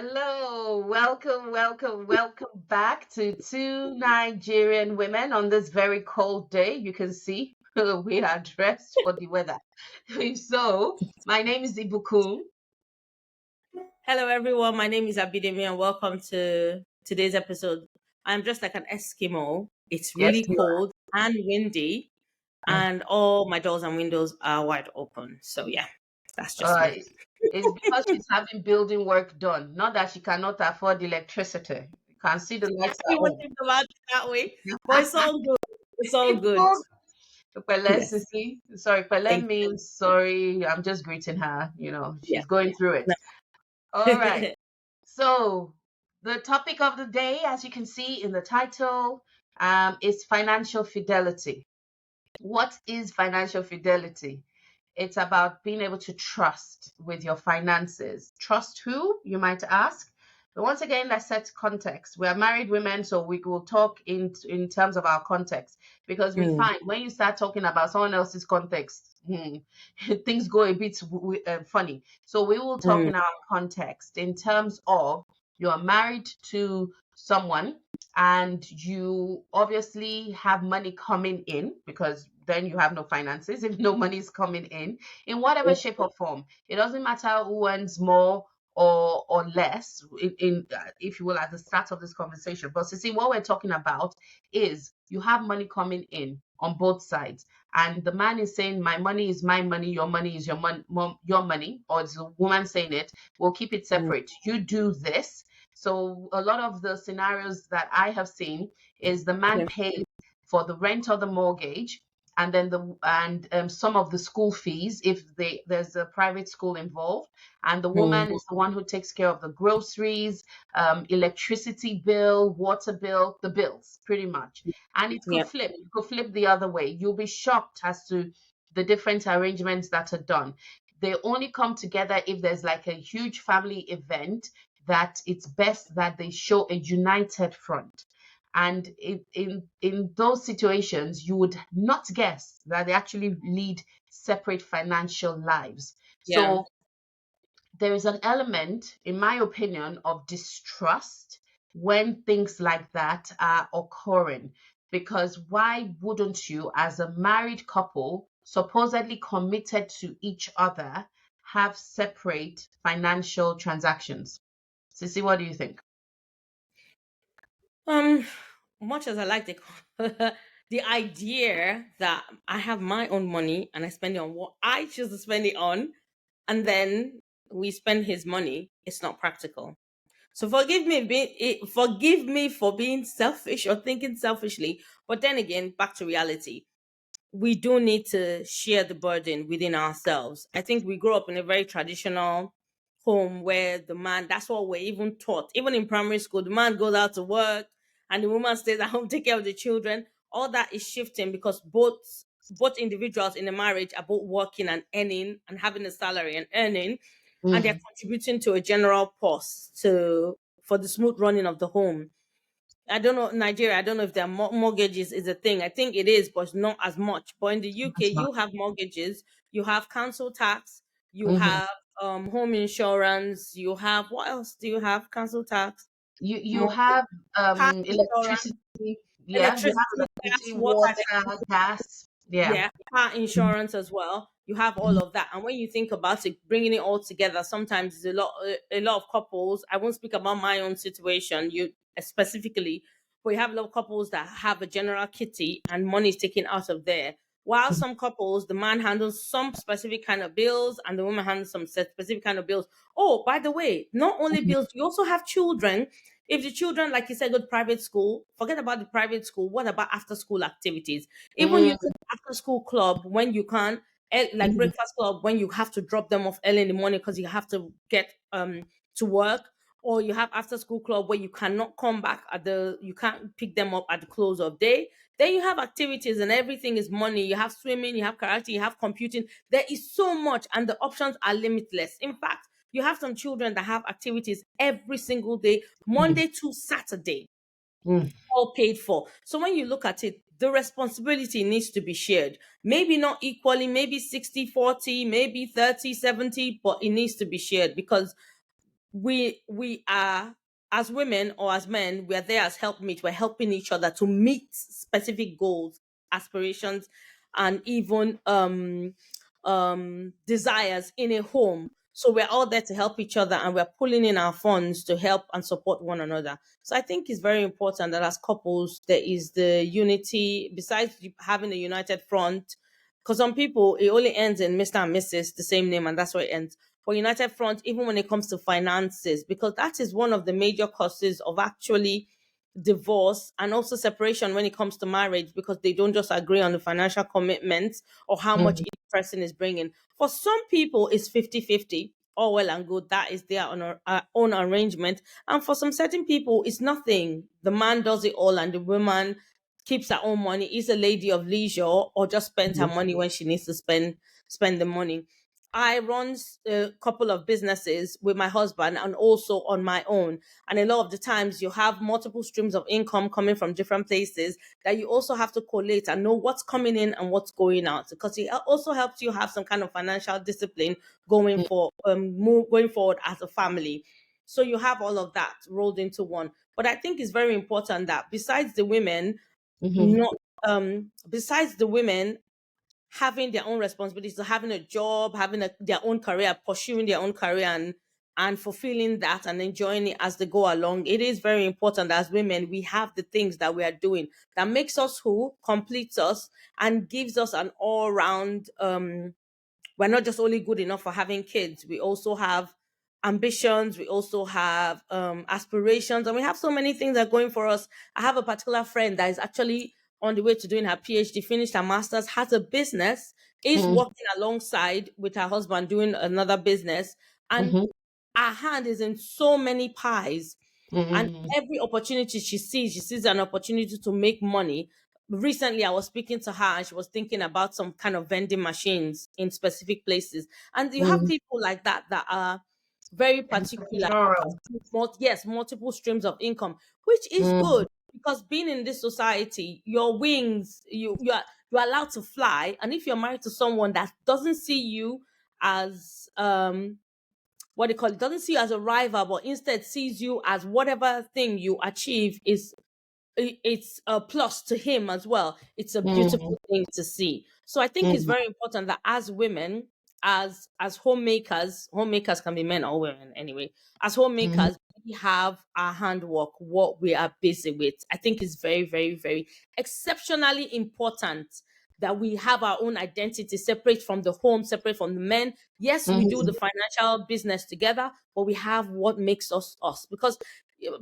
Hello, welcome back to Two Nigerian Women on this very cold day. You can see we are dressed for the weather. My name is Ibukun. Hello, everyone. My name is Abidemi, and welcome to today's episode. I'm just like an Eskimo. It's Yes, really you cold and windy, are. and all my doors and windows are wide open. So, yeah, that's just Uh, me. it's because she's having building work done, not that she cannot afford electricity. You can see the I lights are didn't even on. think about it that way, but it's all good. It's all It's good. cold. Pele Yes. Sisi. Sorry, Pele Thank means sorry. I'm just greeting her. you. She's going through it. All right. Yeah. So, the topic of the day, as you can see in the title, is financial fidelity. What is financial fidelity? It's about being able to trust with your finances. Trust who, you might ask? But once again, let's set context. We are married women, so we will talk in terms of our context because we Mm, find when you start talking about someone else's context, things go a bit funny. So we will talk mm, in our context in terms of you are married to someone and you obviously have money coming in because then you have no finances if no money is coming in whatever shape or form. It doesn't matter who earns more or less if you will at the start of this conversation. But you see, what we're talking about is you have money coming in on both sides, and the man is saying, "My money is my money, your money is your money," or it's the woman saying it. We'll keep it mm, separate. You do this. So a lot of the scenarios that I have seen is the man yeah, pays for the rent of the mortgage and then some of the school fees if there's a private school involved, and the mm, woman is the one who takes care of the groceries, electricity bill, water bill, the bills pretty much. And yeah, it could flip the other way. You'll be shocked as to the different arrangements that are done. They only come together if there's like a huge family event that it's best that they show a united front. And in those situations, you would not guess that they actually lead separate financial lives. yeah, So there is an element, in my opinion, of distrust when things like that are occurring. Because why wouldn't you, as a married couple, supposedly committed to each other, have separate financial transactions? Sissy, what do you think? Um, much as I like the the idea that I have my own money and I spend it on what I choose to spend it on, and then we spend his money, it's not practical. So forgive me for being selfish or thinking selfishly, but then again, back to reality, we do need to share the burden within ourselves. I think we grew up in a very traditional home where the man, that's what we're even taught. Even in primary school, the man goes out to work and the woman stays at home, take care of the children. All that is shifting because both individuals in a marriage are both working and earning and having a salary and earning, and they're Mm, contributing to a general purse to for the smooth running of the home. I don't know Nigeria. I don't know if their mortgages is a thing. I think it is, but not as much. But in the UK, that's not. you have mortgages, you have council tax, you Mhm. have home insurance, you have what else do you have? Council tax, You mortgage, have car insurance, electricity. Yeah, you electricity, have gas, electricity, water, water, gas. Yeah. yeah, car insurance as well. You have all of that, and when you think about it, bringing it all together, sometimes it's a lot of couples. I won't speak about my own situation, you specifically, but you have a lot of couples that have a general kitty, and money is taken out of there. While some couples, the man handles some specific kind of bills, and the woman handles some specific kind of bills. Oh, by the way, not only bills, you also have children. If the children, like you said, go to private school, forget about the private school. What about after school activities? Even you Mm, take after school club when you can, like mm, breakfast club when you have to drop them off early in the morning because you have to get to work, or you have after school club where you cannot come back you can't pick them up at the close of day. Then you have activities and everything is money. You have swimming, you have karate, you have computing. There is so much, and the options are limitless. In fact, you have some children that have activities every single day, mm, Monday to Saturday, mm. all paid for. So when you look at it, the responsibility needs to be shared. Maybe not equally, maybe 60-40, maybe 30-70, but it needs to be shared because we are, as women or as men, we are there as helpmates. We're helping each other to meet specific goals, aspirations, and even desires in a home. So we're all there to help each other, and we're pulling in our funds to help and support one another. So I think it's very important that as couples there is the unity. Besides having a united front, because some people it only ends in Mr. and Mrs. the same name, and that's where it ends. For united front, even when it comes to finances, because that is one of the major causes of actually divorce and also separation when it comes to marriage, because they don't just agree on the financial commitments or how much Mm-hmm. each person is bringing. For some people it's 50-50, all well and good, that is their own arrangement. And for some certain people it's nothing, the man does it all and the woman keeps her own money, is a lady of leisure, or just spends her money when she needs to spend the money. I run a couple of businesses with my husband and also on my own. And a lot of the times you have multiple streams of income coming from different places that you also have to collate and know what's coming in and what's going out, because it also helps you have some kind of financial discipline going forward as a family. So you have all of that rolled into one. But I think it's very important that Mm-hmm. not besides the women having their own responsibilities, so having a job, having their own career, pursuing their own career, and fulfilling that and enjoying it as they go along. It is very important that as women we have the things that we are doing that makes us who completes us and gives us an all-round we're not just only good enough for having kids. We also have ambitions. We also have aspirations, and we have so many things that are going for us. I have a particular friend that is actually on the way to doing her PhD, finished her master's, has a business, is working alongside with her husband doing another business, and Mm-hmm. her hand is in so many pies. And Mm-hmm. every opportunity she sees an opportunity to make money. Recently, I was speaking to her and she was thinking about some kind of vending machines in specific places. And you have Mm-hmm. people like that that are very particular and Entrepreneurial. pursue yes, multiple streams of income, which is Mm-hmm. good, because being in this society, your wings, you're allowed to fly. And if you're married to someone that doesn't see you as what they call it, doesn't see you as a rival, but instead sees you as whatever thing you achieve is it's a plus to him as well. It's a Mm-hmm. beautiful thing to see. So I think it's very important that as women, as homemakers can be men or women anyway. As Mm-hmm. homemakers, we have our handwork, what we are busy with. I think it's very, very, very exceptionally important that we have our own identity separate from the home, separate from the men. Yes, we do Mm-hmm. the financial business together, but we have what makes us us. Because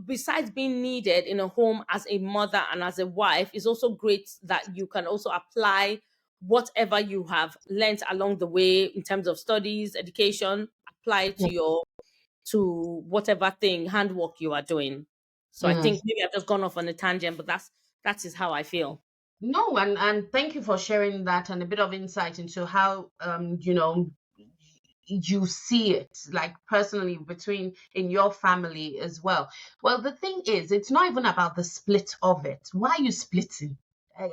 besides being needed in a home as a mother and as a wife, it's also great that you can also apply whatever you have learned along the way in terms of studies, education, apply to your to whatever thing handwork you are doing. So I Mm-hmm. think maybe I've just gone off on a tangent, but that is how I feel. No, and thank you for sharing that and a bit of insight into how you see it like personally between in your family as well. Well, the thing is, it's not even about the split of it. Why are you splitting?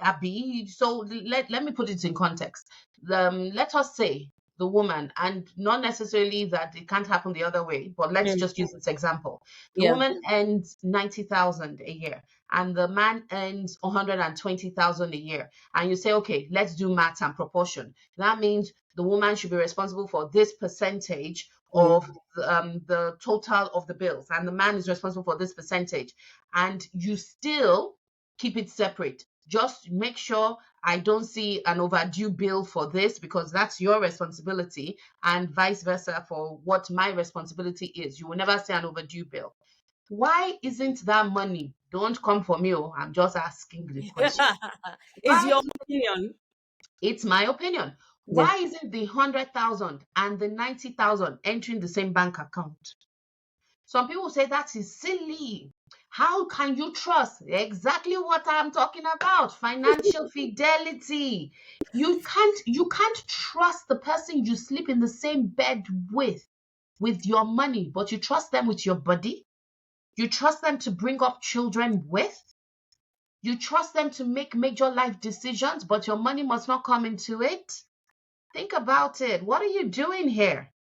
Abby, so let me put it in context. Let us say the woman, and not necessarily that it can't happen the other way, but let's Mm, just use this example. The yeah. woman earns 90,000 a year, and the man earns 120,000 a year. And you say, okay, let's do maths and proportion. That means the woman should be responsible for this percentage Mm, of the total of the bills, and the man is responsible for this percentage. And you still keep it separate. Just make sure I don't see an overdue bill for this because that's your responsibility, and vice versa for what my responsibility is. You will never see an overdue bill. Why isn't that money? Don't come for me. Oh, I'm just asking the question. Is Why? your opinion? It's my opinion. Yeah. Why isn't the 100,000 and the 90,000 entering the same bank account? Some people say that is silly. How can you trust? Exactly what I'm talking about. Financial fidelity. You can't trust the person you sleep in the same bed with your money, but you trust them with your body. You trust them to bring up children with. You trust them to make major life decisions, but your money must not come into it. Think about it. What are you doing here?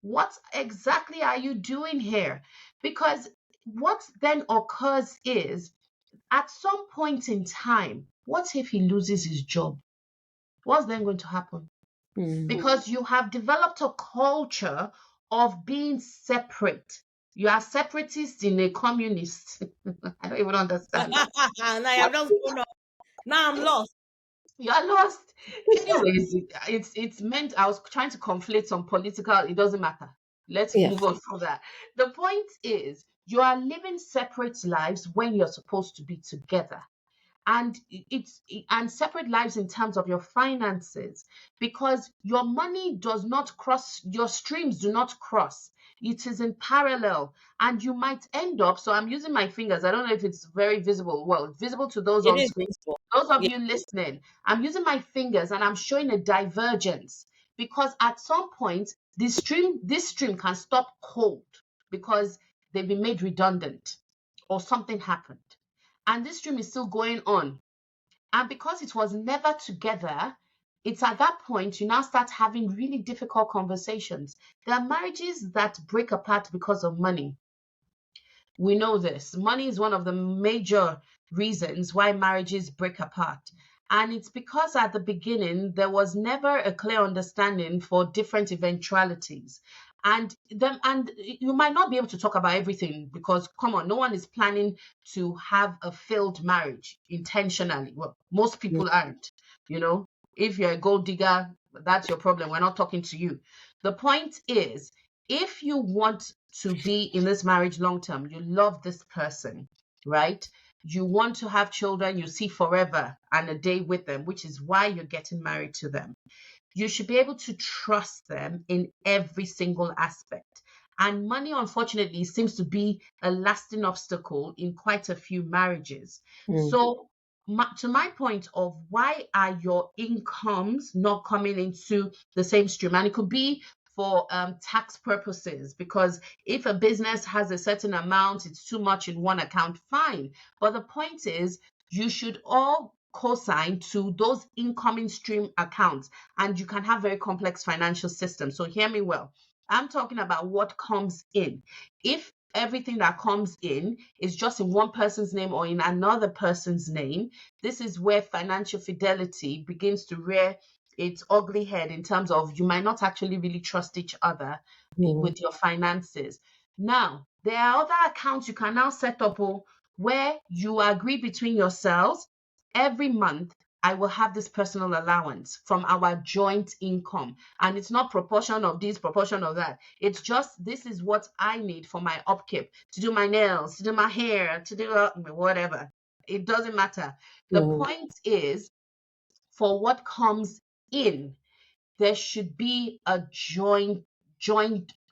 What exactly are you doing here? Because what then occurs is, at some point in time, what if he loses his job? What's then going to happen? Mm. Because you have developed a culture of being separate. You are separatist in a communist. I don't even understand that. And I have What? just grown up. Now I'm lost. You are lost. Anyways, it's meant, I was trying to conflate some political, it doesn't matter. Let's Yeah. move on from that. The point is, you are living separate lives when you're supposed to be together. And and separate lives in terms of your finances, because your money does not cross, your streams do not cross, it is in parallel. And you might end up, so I'm using my fingers, I don't know if it's very visible, well, it's visible to those It on is screen, visible. those of Yeah. you listening, I'm using my fingers and I'm showing a divergence, because at some point this stream can stop cold because they've been made redundant or something happened, and this stream is still going on. And because it was never together, it's at that point you now start having really difficult conversations. There are marriages that break apart because of money. We know this. Money is one of the major reasons why marriages break apart. And it's because at the beginning, there was never a clear understanding for different eventualities. And you might not be able to talk about everything, because come on, no one is planning to have a failed marriage intentionally. Well, most Mm. people aren't, you know. If you're a gold digger, that's your problem. We're not talking to you. The point is, if you want to be in this marriage long term, you love this person, right? You want to have children, you see forever and a day with them, which is why you're getting married to them. You should be able to trust them in every single aspect. And money, unfortunately, seems to be a lasting obstacle in quite a few marriages. Mm. So, to my point of why are your incomes not coming into the same stream? And it could be for tax purposes, because if a business has a certain amount, it's too much in one account, fine. But the point is, you should all co-sign to those incoming stream accounts, and you can have very complex financial systems. So hear me well. I'm talking about what comes in. If everything that comes in is just in one person's name or in another person's name, this is where financial fidelity begins to rear its ugly head, in terms of you might not actually really trust each other Mm. with your finances. Now, there are other accounts you can now set up, where you agree between yourselves, every month I will have this personal allowance from our joint income. And it's not proportion of this, proportion of that. It's just, this is what I need for my upkeep, to do my nails, to do my hair, to do whatever. It doesn't matter. The Mm. point is, for what comes in, there should be a joined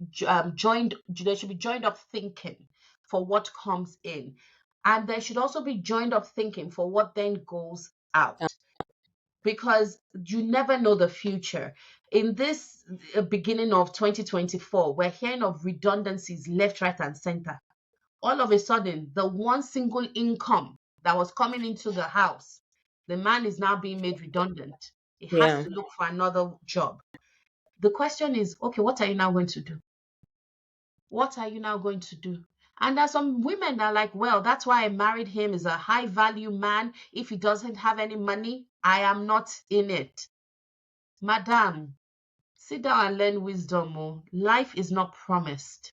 there should be joined up thinking for what comes in, and there should also be joined up thinking for what then goes out, because you never know the future. In this beginning of 2024, we're hearing of redundancies left, right, and center. All of a sudden, the one single income that was coming into the house, the man is now being made redundant. He has Yeah. to look for another job. The question is, okay, what are you now going to do? What are you now going to do? And there's some women that are like, well, that's why I married him. Is a high value man. If he doesn't have any money, I am not in it. Madam, sit down and learn wisdom. Oh. Life is not promised.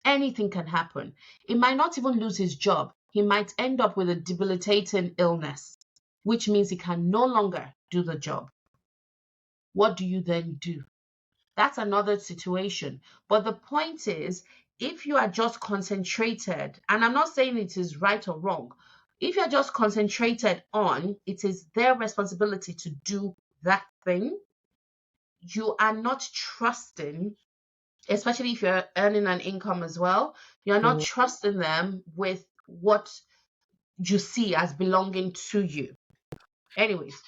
Anything can happen. He might not even lose his job. He might end up with a debilitating illness, which means he can no longer do the job. What do you then do? That's another situation. But the point is, if you are just concentrated, and I'm not saying it is right or wrong, if you're just concentrated on it is their responsibility to do that thing, you are not trusting, especially if you're earning an income as well, you're not Mm. trusting them with what you see as belonging to you. Anyways,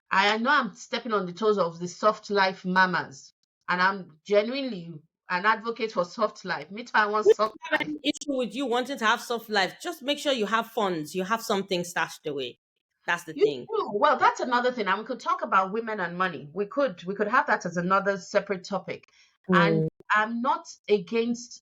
I know I'm stepping on the toes of the soft life mamas, and I'm genuinely an advocate for soft life. Me too, I want We soft don't have life. any issue with you wanting to have soft life. Just make sure you have funds. You have something stashed away. That's the You thing. do. Well, that's another thing. And we could talk about women and money. We could have that as another separate topic. And Mm. I'm not against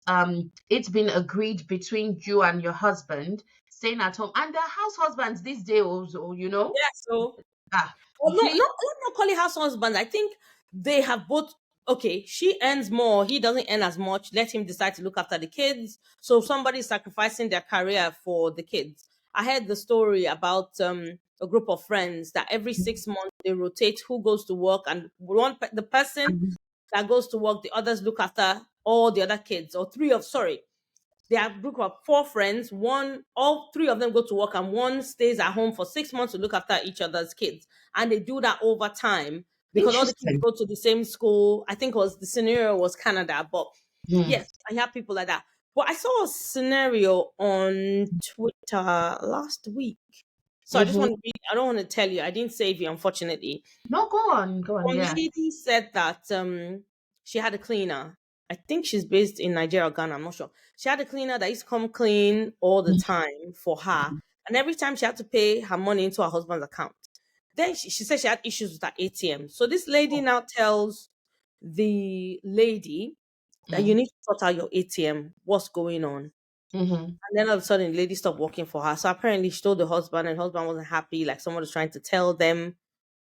it's been agreed between you and your husband staying at home. And there are house husbands these days also, Yeah, so Ah, well, no, please. not call it house husband. I think they have both. Okay, she earns more. He doesn't earn as much. Let him decide to look after the kids. So somebody's sacrificing their career for the kids. I heard the story about a group of friends that every 6 months they rotate who goes to work, and the person that goes to work, the others look after all the other kids, or three of sorry, they are a group of four friends. All three of them go to work, and one stays at home for 6 months to look after each other's kids. And they do that over time because all the kids Interesting. go to the same school. I think the scenario was Canada, but Mm. yes, I have people like that. But I saw a scenario on Twitter last week. So I just Mm-hmm. want to read. I don't want to tell you. I didn't save you, unfortunately. No, go on, go on. One Yeah. lady said that she had a cleaner. I think she's based in Nigeria or Ghana. I'm not sure. She had a cleaner that used to come clean all the time for her, and every time she had to pay her money into her husband's account. Then she said she had issues with her ATM. So this lady now tells the lady that you Mm. need to sort out your ATM. What's going on? Mm-hmm. And then all of a sudden, the lady stopped working for her. So apparently, she told the husband, and the husband wasn't happy. Like someone was trying to tell them,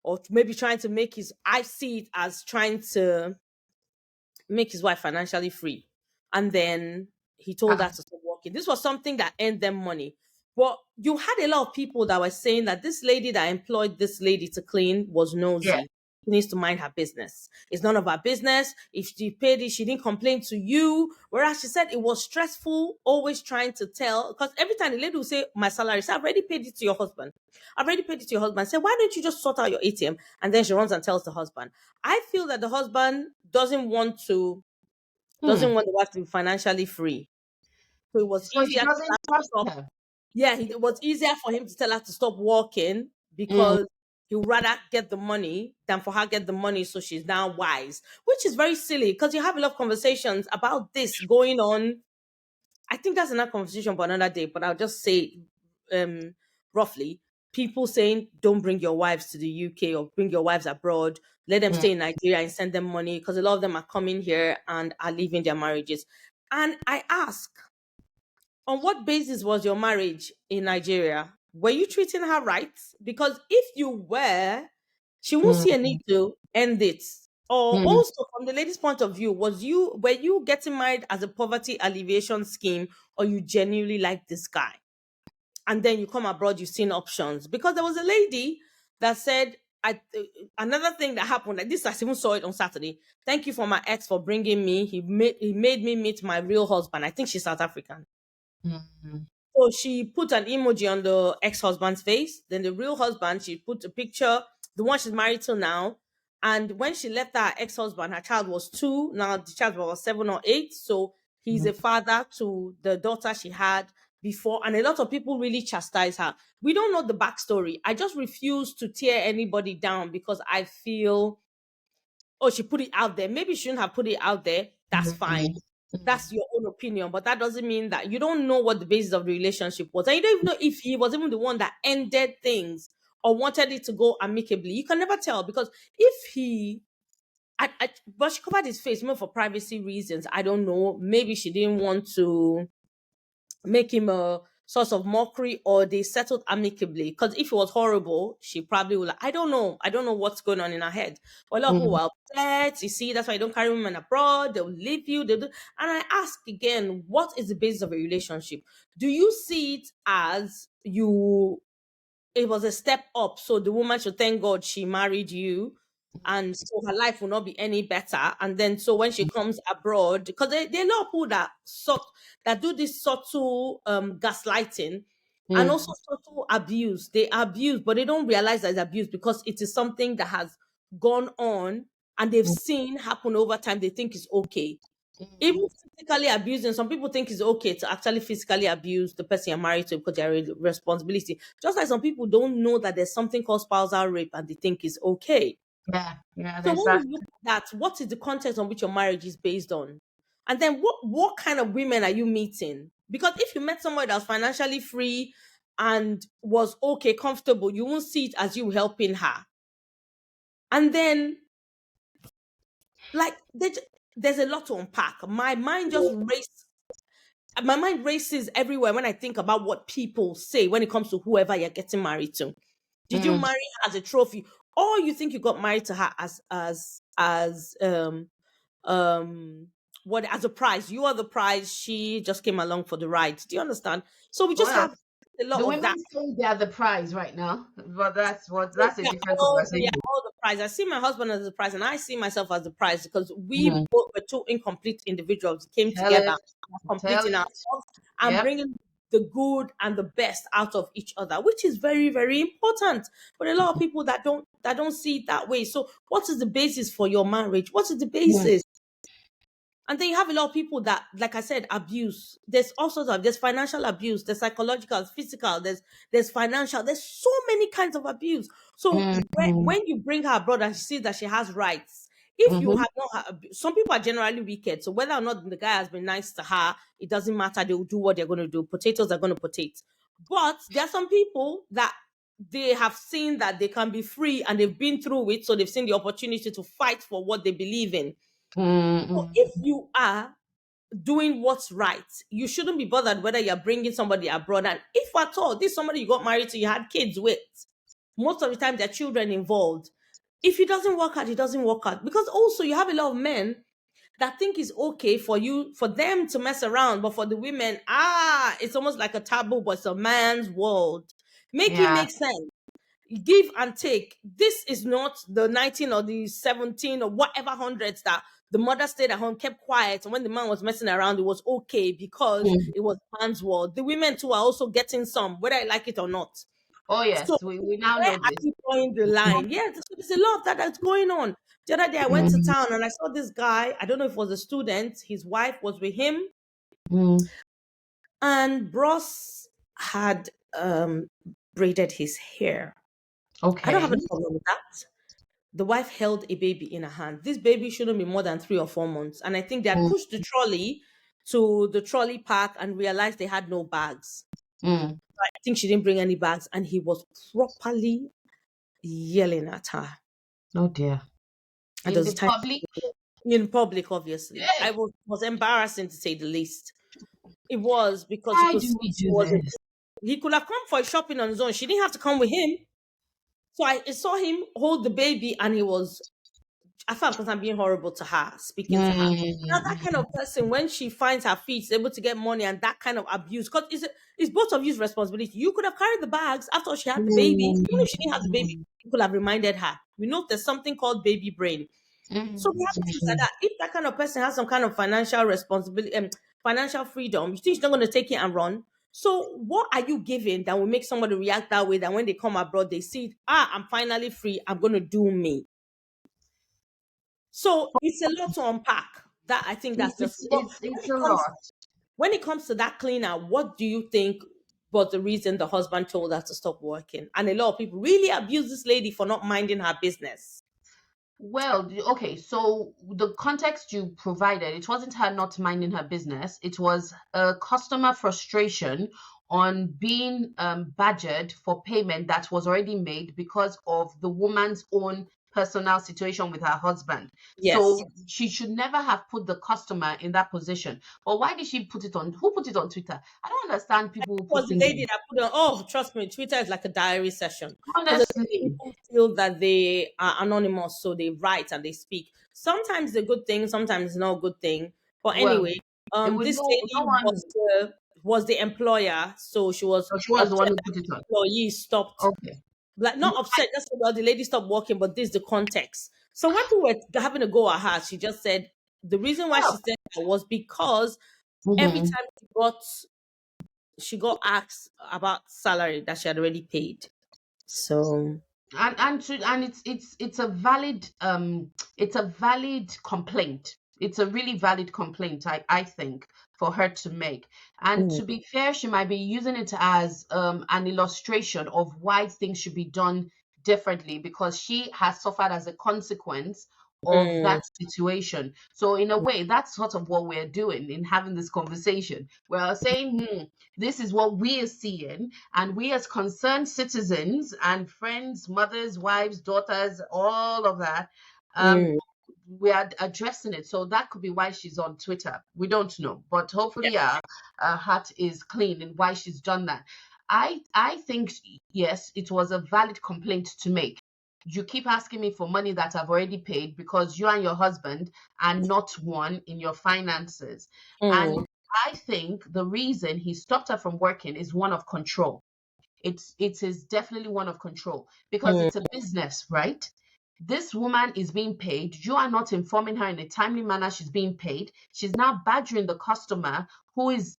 or maybe trying to make his I see it as trying to make his wife financially free. And then he told Ah, her to stop working. This was something that earned them money. But you had a lot of people that were saying that this lady that employed this lady to clean was yeah. nosy. She needs to mind her business. It's none of her business. If she paid it, she didn't complain to you. Whereas she said it was stressful, always trying to tell. Because every time the lady will say, my salary, say, I've already paid it to your husband. I've already paid it to your husband. Say, why don't you just sort out your ATM? And then she runs and tells the husband. I feel that the husband Hmm. doesn't want the wife to be financially free. So it was So he easier to tell doesn't her to trust stop. her. Yeah, it was easier for him to tell her to stop working Mm. because he would rather get the money than for her get the money so she's now wise, which is very silly because you have a lot of conversations about this going on. I think that's another conversation for another day, but I'll just say um roughly people saying don't bring your wives to the UK or bring your wives abroad, let them Mm. stay in Nigeria and send them money because a lot of them are coming here and are leaving their marriages. And I ask, on what basis was your marriage in Nigeria? Were you treating her right? Because if you were, she won't see a Mm. need to end it. Or Mm. also from the lady's point of view, were you getting married as a poverty alleviation scheme or you genuinely like this guy? And then you come abroad, you've seen options. Because there was a lady that said, another thing that happened, like this, I even saw it on Saturday. Thank you for my ex for bringing me. He made me meet my real husband. I think she's South African. Mm. So she put an emoji on the ex-husband's face. Then the real husband, she put a picture, the one she's married to now. And when she left her ex-husband, her child was 2. Now the child was 7 or 8. So he's Mm. a father to the daughter she had before. And a lot of people really chastise her. We don't know the backstory. I just refuse to tear anybody down because I feel, oh, she put it out there. Maybe she shouldn't have put it out there. That's fine. Mm. That's your own opinion, but that doesn't mean that you don't know what the basis of the relationship was. And you don't even know if he was even the one that ended things or wanted it to go amicably. You can never tell because if he, but she covered his face more for privacy reasons. I don't know. Maybe she didn't want to make him a source of mockery or they settled amicably. Because if it was horrible, she probably would. I don't know. I don't know what's going on in her head. But a lot of people Mm. were upset. You see, that's why I don't carry women abroad. They'll leave you. They'll do. And I ask again, what is the basis of a relationship? Do you see it as it was a step up. So the woman should thank God she married you. And so her life will not be any better. And then so when she comes abroad, because there are a lot of people that do this subtle gaslighting and Mm. also subtle abuse. They abuse, but they don't realize that it's abuse because it is something that has gone on and they've Mm. seen happen over time. They think it's okay. Even Mm. physically abusing, some people think it's okay to actually physically abuse the person you're married to because they're a responsibility. Just like some people don't know that there's something called spousal rape and they think it's okay. Yeah, yeah, So there's when that. we look at that, what is the context on which your marriage is based on? And then what kind of women are you meeting? Because if you met somebody that's financially free and was okay, comfortable, you won't see it as you helping her. And then like there's a lot to unpack. My mind races everywhere when I think about what people say when it comes to whoever you're getting married to. Did you Mm. marry her as a trophy, or you think you got married to her as what, as a prize? You are the prize. She just came along for the ride. Do you understand? So we just Well, have a lot the of that. women say they are the prize right now, but that's a different They are conversation. all the prize. I see my husband as the prize, and I see myself as the prize because we Mm. both were two incomplete individuals came Tell together, it, tell completing it. ourselves and Yep. bringing the good and the best out of each other, which is very, very important. But a lot of people that don't see it that way. So, what is the basis for your marriage? What is the Mm. basis? And then you have a lot of people that, like I said, abuse. There's all sorts of there's financial abuse, there's psychological, physical, there's financial, there's so many kinds of abuse. So Mm. when you bring her abroad and she sees that she has rights, if you Mm-hmm. have not some people are generally wicked. So whether or not the guy has been nice to her, it doesn't matter. They will do what they're going to do. Potatoes are going to potate. But there are some people that they have seen that they can be free and they've been through it, so they've seen the opportunity to fight for what they believe in. So Mm. if you are doing what's right, you shouldn't be bothered whether you're bringing somebody abroad. And if at all, this somebody you got married to, you had kids with, most of the time there are children involved. If it doesn't work out, it doesn't work out. Because also you have a lot of men that think it's okay for them to mess around, but for the women, it's almost like a taboo, but it's a man's world. Make it Yeah. make sense. Give and take. This is not the 19 or the 17 or whatever hundreds that the mother stayed at home, kept quiet, and when the man was messing around, it was okay because Mm. it was man's world. The women too are also getting some, whether I like it or not. Oh So yes, we now where know are this. you drawing the line? Yeah, there's a lot of that that's going on. The other day I went to Mm. town and I saw this guy. I don't know if it was a student. His wife was with him, Mm. and Bros had braided his hair. I don't have Okay. a problem with that. The wife held a baby in her hand. This baby shouldn't be more than 3 or 4 months. And I think they had Mm. pushed the trolley to the trolley park and realized they had no bags. Mm. I think she didn't bring any bags, and he was properly yelling at her. Oh dear. And In there was the a time public. in public, obviously. I Hey, was embarrassing to say the least. It was because you why could do see we he do was this? he could have come for a shopping on his own. She didn't have to come with him. So I saw him hold the baby, and he was I felt because I'm being horrible to her, speaking to her. Now, that kind Mm. of person, when she finds her feet, is able to get money and that kind of abuse, because it's both of you's responsibility. You could have carried the bags after she had the baby. Even if she didn't have the baby, Mm. you could have reminded her. We know there's something called baby brain. So we have things like Mm. that. If that kind of person has some kind of financial responsibility and financial freedom, you think she's not going to take it and run? So what are you giving that will make somebody react that way? That when they come abroad, they see, I'm finally free. I'm going to do me. So it's a lot to unpack. That I think that's just. But It's a lot. when it comes to that cleaner, what do you think was the reason the husband told her to stop working? And a lot of people really abuse this lady for not minding her business. Well, okay, so the context you provided, it wasn't her not minding her business. It was a customer frustration on being badgered for payment that was already made because of the woman's own personal situation with her husband. Yes. So she should never have put the customer in that position. But why did she put it on? Who put it on Twitter? I don't understand people who It was put the things lady on. that put on, oh, trust me, Twitter is like a diary session. Because a lot of Honestly, people feel that they are anonymous, so they write and they speak. Sometimes it's a good thing, sometimes it's not a good thing. But well, anyway, it would this no lady one. was the employer, so she was So she was the one upset who that put it the on. employee stopped, Okay. like not upset, just about the lady stopped working, but this is the context. So when people were having a go at her, she just said the reason why she Well, said that was because every mhm. time she got asked about salary that she had already paid. So And it's a valid complaint. It's a really valid complaint, I think, for her to make. And mm, to be fair, she might be using it as an illustration of why things should be done differently because she has suffered as a consequence of mm, that situation. So in a way, that's sort of what we're doing in having this conversation. We're saying, this is what we are seeing, and we, as concerned citizens and friends, mothers, wives, daughters, all of that, um, mm. we are addressing it. So that could be why she's on Twitter. We don't know, but hopefully her heart is clean in why she's done that. I think yes, it was a valid complaint to make. You keep asking me for money that I've already paid because you and your husband are not one in your finances. And Mm, I think the reason he stopped her from working is one of control. It is definitely one of control because mm, it's a business, right? This woman is being paid. You are not informing her in a timely manner she's being paid. She's now badgering the customer who is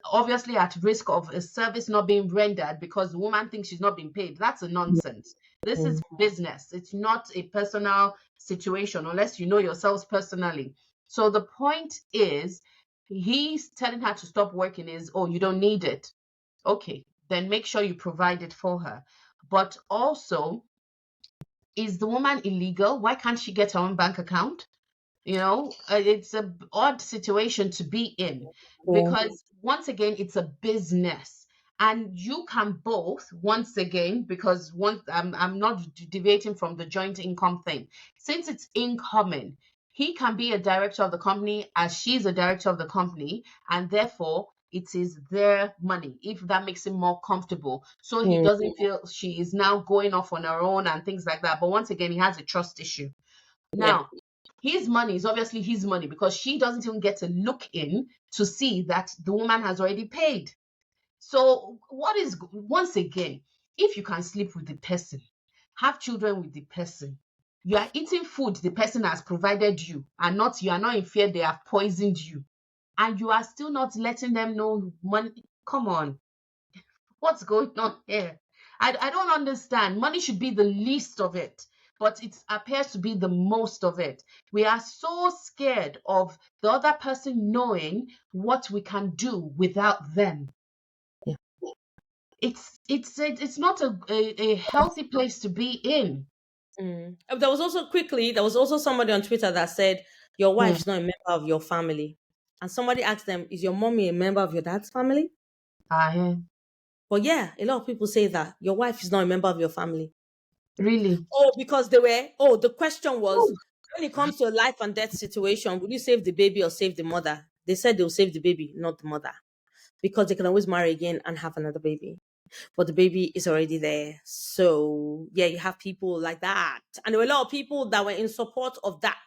obviously at risk of a service not being rendered because the woman thinks she's not being paid. That's a nonsense. This is mm, business. It's not a personal situation unless you know yourselves personally. So the point is he's telling her to stop working is, oh, you don't need it. Okay, then make sure you provide it for her. But also, is the woman illegal? Why can't she get her own bank account? It's a odd situation to be in mm, because once again, it's a business. And you can both, once again, because I'm not deviating from the joint income thing. Since it's incoming, he can be a director of the company as she's a director of the company, and therefore it is their money, if that makes him more comfortable. So he mm. doesn't feel she is now going off on her own and things like that. But once again, he has a trust issue. Yeah. Now, his money is obviously his money because she doesn't even get to look in to see that the woman has already paid. So, once again, if you can sleep with the person, have children with the person, you are eating food the person has provided you, and not you are not in fear they have poisoned you, and you are still not letting them know money. Come on, what's going on here? I don't understand. Money should be the least of it, but it appears to be the most of it. We are so scared of the other person knowing what we can do without them. Yeah. It's not a healthy place to be in. Mm. There was also somebody on Twitter that said, your Hmm. wife's not a member of your family. And somebody asked them, is your mommy a member of your dad's family? Ah, But yeah, a lot of people say that your wife is not a member of your family. really? Oh, because the question was, when it comes to a life and death situation, would you save the baby or save the mother? They said they'll save the baby, not the mother, because they can always marry again and have another baby. But the baby is already there. So yeah, you have people like that. And there were a lot of people that were in support of that.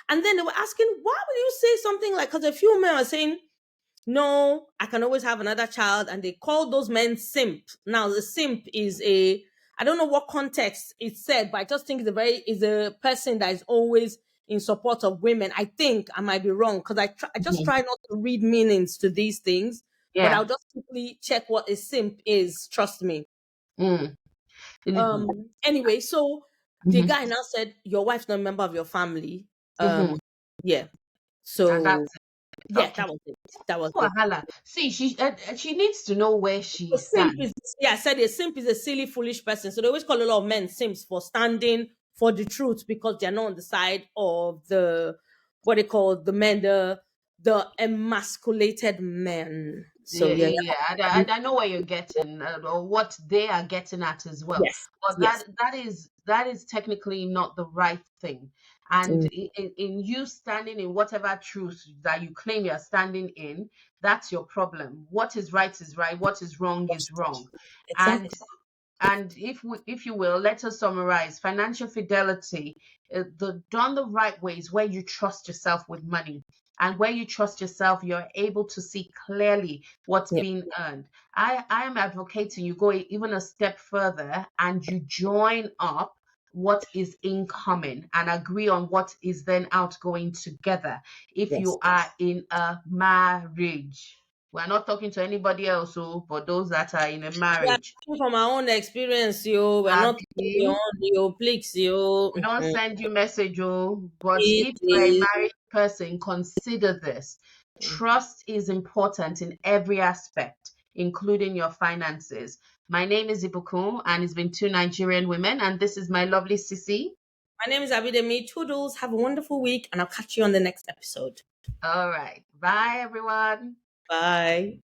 And then they were asking, why would you say something like, because a few men are saying, no, I can always have another child. And they call those men simp. Now, the simp is I don't know what context it's said, but I just think is a person that is always in support of women. I think I might be wrong because I just Mhm. try not to read meanings to these things, but Yeah. I'll just quickly check what a simp is. Trust me. Mm. Anyway, so the Mm-hmm. guy now said, your wife's not a member of your family. Mm-hmm. Yeah. And So that's it. yeah, Okay. that was it. That was it. Wahala. See, she needs to know where she A simp stands. is Yeah, I said a simp is a silly, foolish person. So they always call a lot of men simps for standing for the truth because they're not on the side of the what they call the men, the emasculated men. So Yeah, yeah, yeah, yeah. I know where you're getting, or what they are getting at as well. yes, But yes. that is technically not the right thing. And Mm, in you standing in whatever truth that you claim you're standing in, that's your problem. What is right is right. What is wrong is wrong. And exactly. and if you will, let us summarize. Financial fidelity, the done the right ways where you trust yourself with money. And where you trust yourself, you're able to see clearly what's Yeah. being earned. I am advocating you go even a step further and you join up what is incoming and agree on what is then outgoing together if Yes. you are in a marriage. We're not talking to anybody else, but those that are in a We are marriage. talking from our own experience, yo. We're not talking Abi, beyond yo, please, yo. we don't send you message, but Please, if you're a please. married person, consider this. Trust is important in every aspect, including your finances. My name is Ibukum, and it's been Two Nigerian Women, and this is my lovely Sissy. My name is Abidemi. Toodles. Have a wonderful week, and I'll catch you on the next episode. All right. Bye, everyone. Bye.